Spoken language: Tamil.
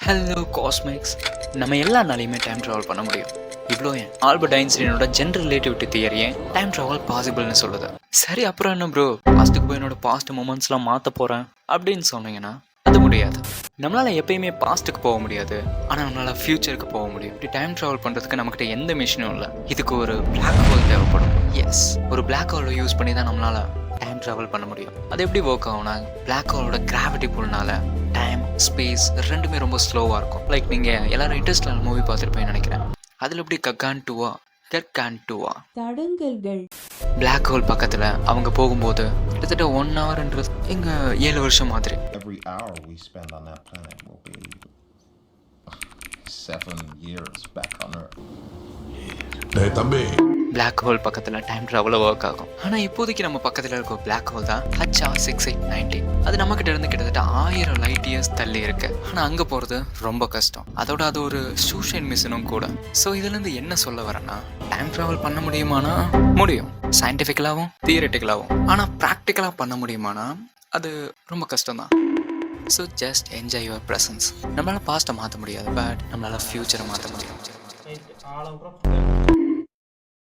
ஹலோ காஸ்மிக்ஸ். நம்ம எல்லா நாளையுமே டைம் ட்ராவல் பண்ண முடியும். இவ்வளோ ஏன் ஆல்பர்ட் ஐன்ஸ்டீனோட ஜென்ரல் ரிலேட்டிவிட்டி தியரியே டைம் ட்ராவல் பாசிபிள்னு சொல்லுது. சரி, அப்புறம் என்ன ப்ரோ, பாஸ்ட்டுக்கு போய் என்னோட பாஸ்ட் மூமெண்ட்ஸ்லாம் மாற்ற போகிறேன் அப்படின்னு சொன்னீங்கன்னா அது முடியாது. நம்மளால் எப்பயுமே பாஸ்ட்டுக்கு போக முடியாது, ஆனால் நம்மளால் ஃப்யூச்சருக்கு போக முடியும். இப்படி டைம் ட்ராவல் பண்ணுறதுக்கு நம்மக்கிட்ட எந்த மிஷினும் இல்லை. இதுக்கு ஒரு பிளாக் ஹோல் தேவைப்படும். எஸ், ஒரு பிளாக் ஹோலை யூஸ் பண்ணி தான் நம்மளால் டைம் ட்ராவல் பண்ண முடியும். அது எப்படி ஒர்க் ஆகும்னா, பிளாக் ஹோலோட கிராவிட்டி புல்னால டைம் ஸ்பேஸ் ரெண்டுமே ரொம்ப ஸ்லோவாக இருக்கும். லைக் நீங்கள் எல்லாரும் இன்ட்ரெஸ்டில் மூவி பார்த்துருப்பேன்னு நினைக்கிறேன். அதில் எப்படி கர்கான்டுவா தடங்கல்கள் பிளாக் ஹோல் பக்கத்தில் அவங்க போகும்போது கிட்டத்தட்ட 1 hourன்றது இங்கே 7 வருஷம் மாதிரி. Every hour we spend on that planet will be 7 years back on Earth. டேய் தம்பி, பிளாக் ஹோல் பக்கத்தில் டைம் ட்ராவலில் ஒர்க் ஆகும். ஆனால் இப்போதைக்கு நம்ம பக்கத்தில் இருக்க பிளாக் ஹோல் தான் HR6890. அது நம்மக்கிட்ட இருந்து கிட்டத்தட்ட 1000 லைட் இயர்ஸ் தள்ளி இருக்கு. ஆனால் அங்கே போகிறது ரொம்ப கஷ்டம். அதோட அது ஒரு சூஷன் மிஷினும் கூட. ஸோ இதுலேருந்து என்ன சொல்ல வரேன்னா, டைம் ட்ராவல் பண்ண முடியுமானா முடியும், சயின்டிஃபிக்கலாகவும் தியரிட்டிக்கலாகவும். ஆனால் ப்ராக்டிக்கலாக பண்ண முடியுமானா அது ரொம்ப கஷ்டம்தான். So just enjoy your presence. நம்மளால் பாஸ்ட்டை மாற்ற முடியாது, பட் நம்மளால் ஃப்யூச்சரை மாற்ற முடியும்.